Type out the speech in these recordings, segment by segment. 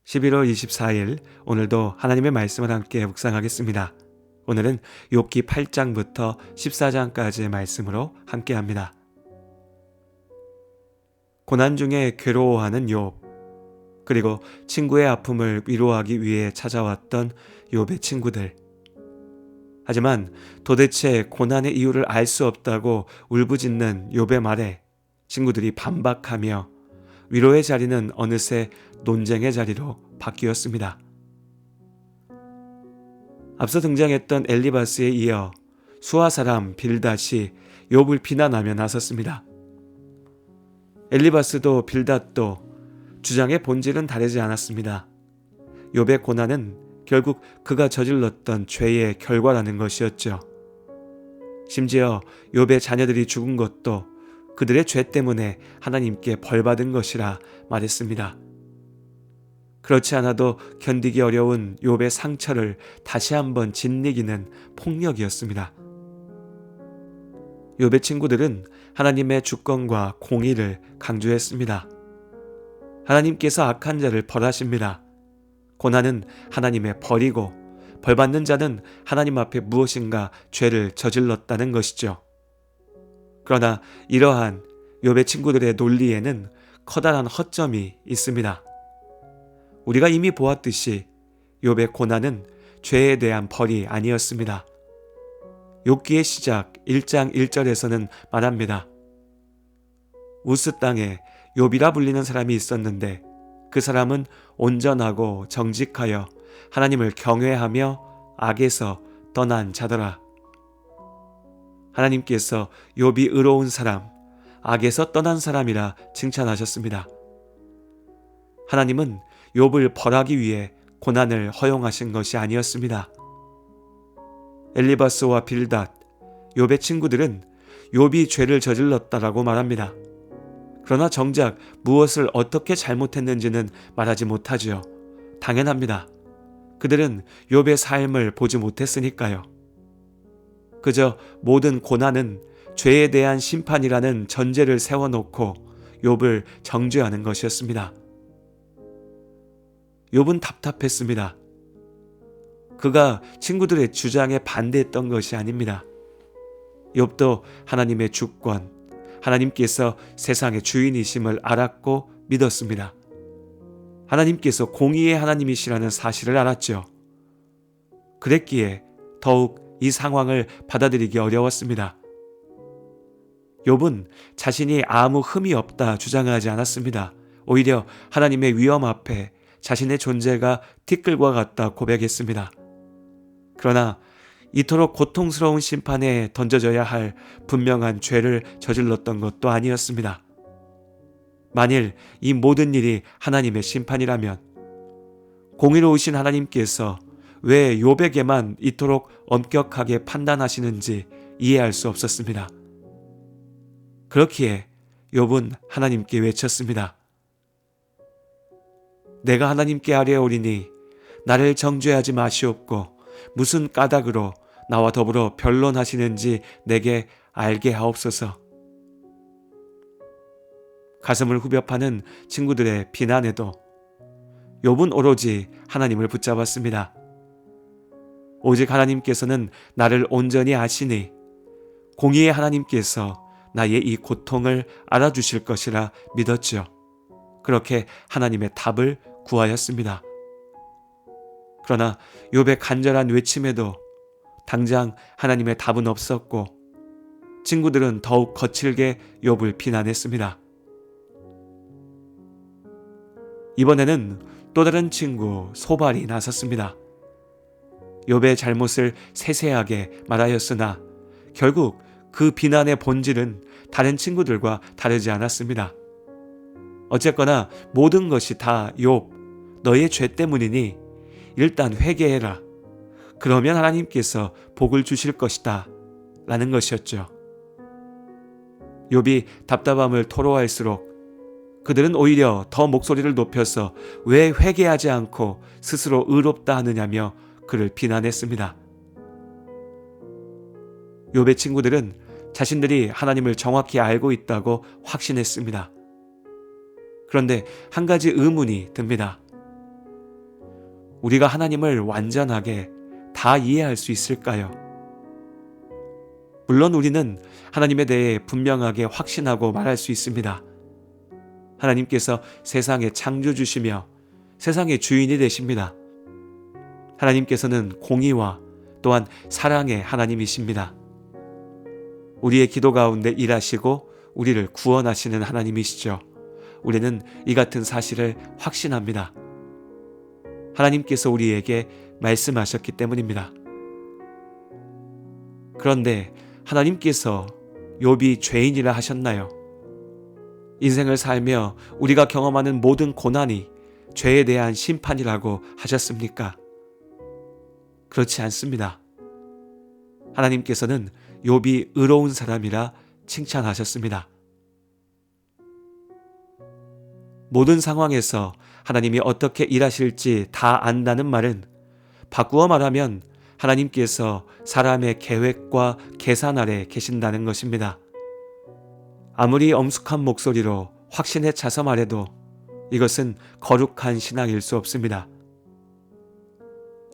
11월 24일 오늘도 하나님의 말씀을 함께 묵상하겠습니다. 오늘은 욥기 8장부터 14장까지의 말씀으로 함께합니다. 고난 중에 괴로워하는 욥, 그리고 친구의 아픔을 위로하기 위해 찾아왔던 욥의 친구들. 하지만 도대체 고난의 이유를 알 수 없다고 울부짖는 욥의 말에 친구들이 반박하며 위로의 자리는 어느새 논쟁의 자리로 바뀌었습니다. 앞서 등장했던 엘리바스에 이어 수아 사람 빌닷이 욥을 비난하며 나섰습니다. 엘리바스도 빌닷도 주장의 본질은 다르지 않았습니다. 욥의 고난은 결국 그가 저질렀던 죄의 결과라는 것이었죠. 심지어 욥의 자녀들이 죽은 것도 그들의 죄 때문에 하나님께 벌받은 것이라 말했습니다. 그렇지 않아도 견디기 어려운 욥의 상처를 다시 한번 짓이기는 폭력이었습니다. 욥의 친구들은 하나님의 주권과 공의를 강조했습니다. 하나님께서 악한 자를 벌하십니다. 고난은 하나님의 벌이고 벌받는 자는 하나님 앞에 무엇인가 죄를 저질렀다는 것이죠. 그러나 이러한 욥의 친구들의 논리에는 커다란 허점이 있습니다. 우리가 이미 보았듯이 욥의 고난은 죄에 대한 벌이 아니었습니다. 욥기의 시작 1장 1절에서는 말합니다. 우스 땅에 욥이라 불리는 사람이 있었는데 그 사람은 온전하고 정직하여 하나님을 경외하며 악에서 떠난 자더라. 하나님께서 욥이 의로운 사람, 악에서 떠난 사람이라 칭찬하셨습니다. 하나님은 욥을 벌하기 위해 고난을 허용하신 것이 아니었습니다. 엘리바스와 빌닷, 욥의 친구들은 욥이 죄를 저질렀다라고 말합니다. 그러나 정작 무엇을 어떻게 잘못했는지는 말하지 못하지요. 당연합니다. 그들은 욥의 삶을 보지 못했으니까요. 그저 모든 고난은 죄에 대한 심판이라는 전제를 세워놓고 욥을 정죄하는 것이었습니다. 욥은 답답했습니다. 그가 친구들의 주장에 반대했던 것이 아닙니다. 욥도 하나님의 주권, 하나님께서 세상의 주인이심을 알았고 믿었습니다. 하나님께서 공의의 하나님이시라는 사실을 알았죠. 그랬기에 더욱 이 상황을 받아들이기 어려웠습니다. 욥은 자신이 아무 흠이 없다 주장하지 않았습니다. 오히려 하나님의 위엄 앞에 자신의 존재가 티끌과 같다 고백했습니다. 그러나 이토록 고통스러운 심판에 던져져야 할 분명한 죄를 저질렀던 것도 아니었습니다. 만일 이 모든 일이 하나님의 심판이라면 공의로우신 하나님께서 왜 욥에게만 이토록 엄격하게 판단하시는지 이해할 수 없었습니다. 그렇기에 욥은 하나님께 외쳤습니다. 내가 하나님께 아뢰오리니 나를 정죄하지 마시옵고 무슨 까닭으로 나와 더불어 변론하시는지 내게 알게 하옵소서. 가슴을 후벼 파는 친구들의 비난에도 욥은 오로지 하나님을 붙잡았습니다. 오직 하나님께서는 나를 온전히 아시니 공의의 하나님께서 나의 이 고통을 알아주실 것이라 믿었죠. 그렇게 하나님의 답을 구하였습니다. 그러나 욥의 간절한 외침에도 당장 하나님의 답은 없었고 친구들은 더욱 거칠게 욥을 비난했습니다. 이번에는 또 다른 친구 소발이 나섰습니다. 욥의 잘못을 세세하게 말하였으나 결국 그 비난의 본질은 다른 친구들과 다르지 않았습니다. 어쨌거나 모든 것이 다 욥, 너의 죄 때문이니 일단 회개해라. 그러면 하나님께서 복을 주실 것이다. 라는 것이었죠. 욥이 답답함을 토로할수록 그들은 오히려 더 목소리를 높여서 왜 회개하지 않고 스스로 의롭다 하느냐며 그를 비난했습니다. 욥의 친구들은 자신들이 하나님을 정확히 알고 있다고 확신했습니다. 그런데 한 가지 의문이 듭니다. 우리가 하나님을 완전하게 다 이해할 수 있을까요? 물론 우리는 하나님에 대해 분명하게 확신하고 말할 수 있습니다. 하나님께서 세상의 창조주시며 세상의 주인이 되십니다. 하나님께서는 공의와 또한 사랑의 하나님이십니다. 우리의 기도 가운데 일하시고 우리를 구원하시는 하나님이시죠. 우리는 이 같은 사실을 확신합니다. 하나님께서 우리에게 말씀하셨기 때문입니다. 그런데 하나님께서 욥이 죄인이라 하셨나요? 인생을 살며 우리가 경험하는 모든 고난이 죄에 대한 심판이라고 하셨습니까? 그렇지 않습니다. 하나님께서는 욥이 의로운 사람이라 칭찬하셨습니다. 모든 상황에서 하나님이 어떻게 일하실지 다 안다는 말은 바꾸어 말하면 하나님께서 사람의 계획과 계산 아래 계신다는 것입니다. 아무리 엄숙한 목소리로 확신에 차서 말해도 이것은 거룩한 신앙일 수 없습니다.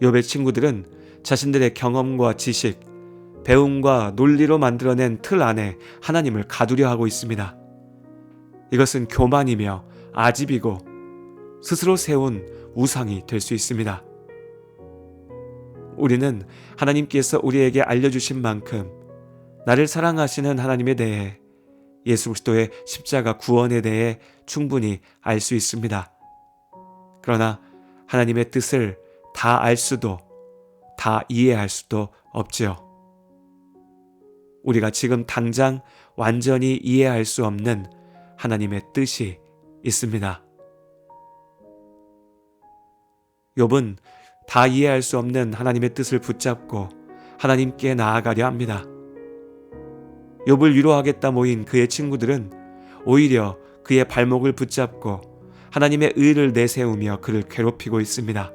욥의 친구들은 자신들의 경험과 지식, 배움과 논리로 만들어낸 틀 안에 하나님을 가두려 하고 있습니다. 이것은 교만이며 아집이고 스스로 세운 우상이 될 수 있습니다. 우리는 하나님께서 우리에게 알려주신 만큼 나를 사랑하시는 하나님에 대해 예수 그리스도의 십자가 구원에 대해 충분히 알 수 있습니다. 그러나 하나님의 뜻을 다 알 수도 다 이해할 수도 없지요. 우리가 지금 당장 완전히 이해할 수 없는 하나님의 뜻이 있습니다. 욥은 다 이해할 수 없는 하나님의 뜻을 붙잡고 하나님께 나아가려 합니다. 욥을 위로하겠다 모인 그의 친구들은 오히려 그의 발목을 붙잡고 하나님의 의를 내세우며 그를 괴롭히고 있습니다.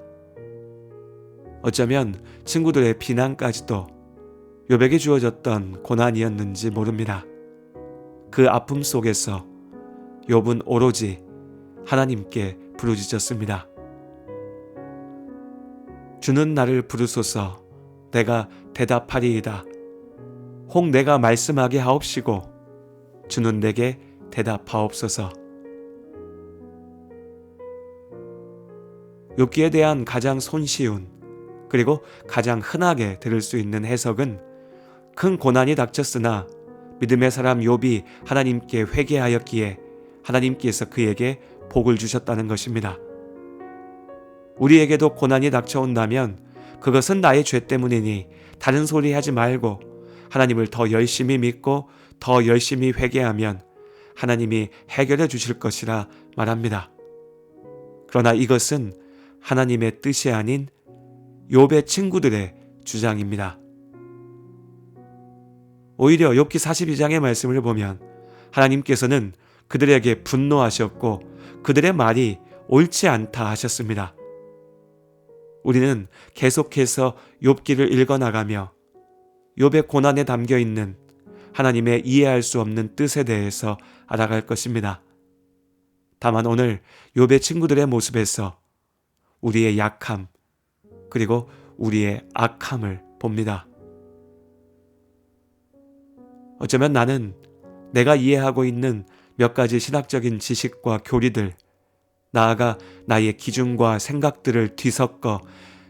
어쩌면 친구들의 비난까지도 욥에게 주어졌던 고난이었는지 모릅니다. 그 아픔 속에서 욥은 오로지 하나님께 부르짖었습니다. 주는 나를 부르소서 내가 대답하리이다. 혹 내가 말씀하게 하옵시고 주는 내게 대답하옵소서. 욥기에 대한 가장 손쉬운 그리고 가장 흔하게 들을 수 있는 해석은 큰 고난이 닥쳤으나 믿음의 사람 욥이 하나님께 회개하였기에 하나님께서 그에게 복을 주셨다는 것입니다. 우리에게도 고난이 닥쳐온다면 그것은 나의 죄 때문이니 다른 소리 하지 말고 하나님을 더 열심히 믿고 더 열심히 회개하면 하나님이 해결해 주실 것이라 말합니다. 그러나 이것은 하나님의 뜻이 아닌 욥의 친구들의 주장입니다. 오히려 욥기 42장의 말씀을 보면 하나님께서는 그들에게 분노하셨고 그들의 말이 옳지 않다 하셨습니다. 우리는 계속해서 욥기를 읽어나가며 욥의 고난에 담겨있는 하나님의 이해할 수 없는 뜻에 대해서 알아갈 것입니다. 다만 오늘 욥의 친구들의 모습에서 우리의 약함 그리고 우리의 악함을 봅니다. 어쩌면 나는 내가 이해하고 있는 몇 가지 신학적인 지식과 교리들, 나아가 나의 기준과 생각들을 뒤섞어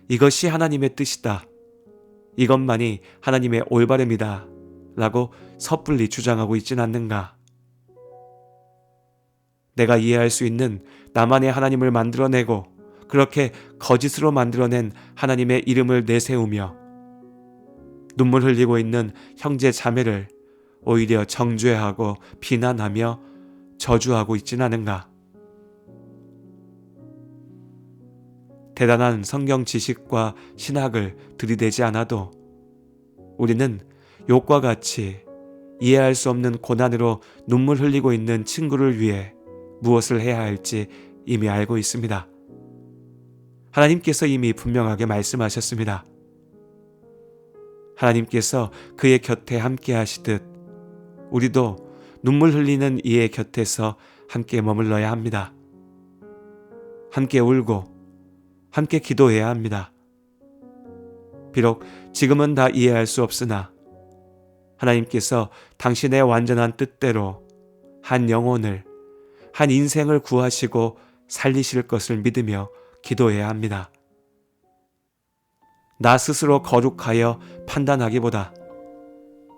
이것이 하나님의 뜻이다. 이것만이 하나님의 올바름이다. 라고 섣불리 주장하고 있진 않는가. 내가 이해할 수 있는 나만의 하나님을 만들어내고 그렇게 거짓으로 만들어낸 하나님의 이름을 내세우며 눈물 흘리고 있는 형제 자매를 오히려 정죄하고 비난하며 저주하고 있진 않은가. 대단한 성경 지식과 신학을 들이대지 않아도 우리는 욥과 같이 이해할 수 없는 고난으로 눈물 흘리고 있는 친구를 위해 무엇을 해야 할지 이미 알고 있습니다. 하나님께서 이미 분명하게 말씀하셨습니다. 하나님께서 그의 곁에 함께 하시듯 우리도 눈물 흘리는 이의 곁에서 함께 머물러야 합니다. 함께 울고 함께 기도해야 합니다. 비록 지금은 다 이해할 수 없으나 하나님께서 당신의 완전한 뜻대로 한 영혼을, 한 인생을 구하시고 살리실 것을 믿으며 기도해야 합니다. 나 스스로 거룩하여 판단하기보다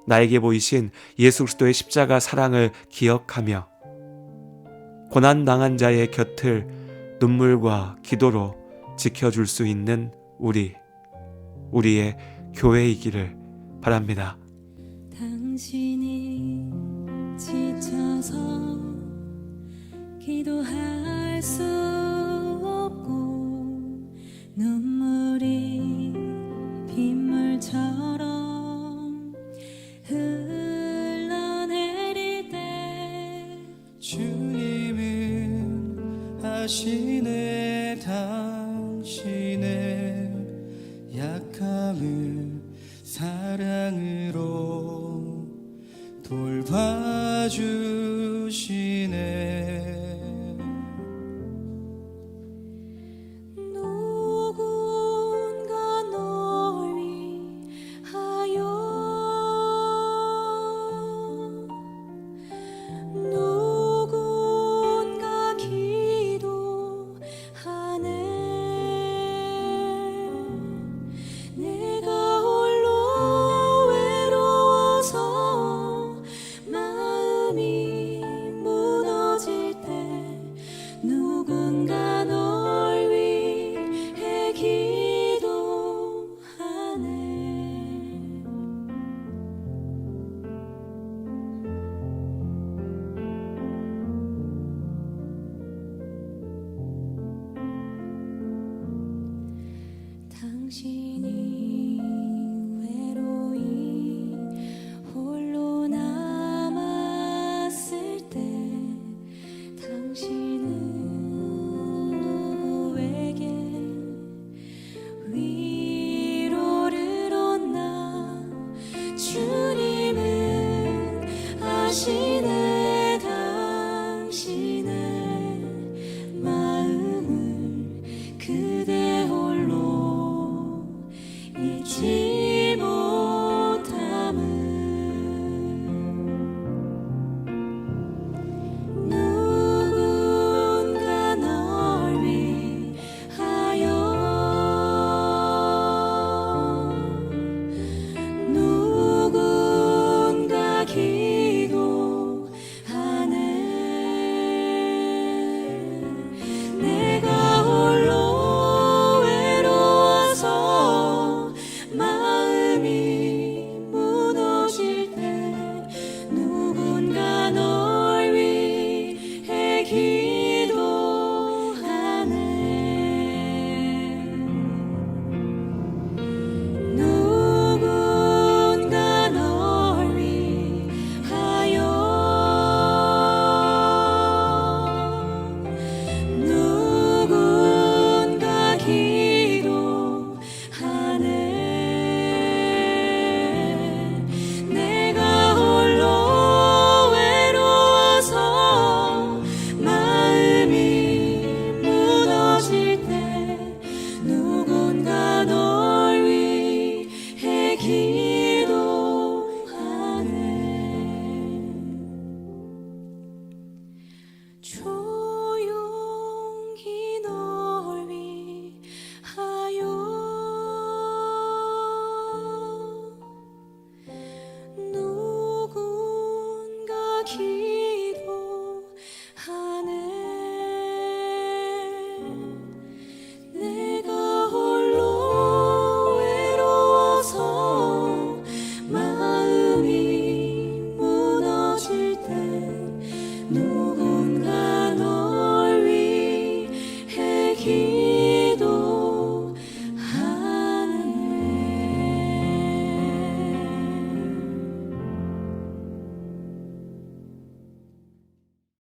나에게 보이신 예수 그리스도의 십자가 사랑을 기억하며 고난당한 자의 곁을 눈물과 기도로 지켜줄 수 있는 우리의 교회이기를 바랍니다. 당신이 지쳐서 기도할 수 없고 눈물이 빗물처럼 흘러내릴 때 주님은 아시네 당신의 약함을 사랑으로 돌봐주시네. 누군가 널 위하여 누군가 기도하네. 내가 홀로 외로워서 마음이 무너질 때 누군가 널 위해 기도하네. 당신이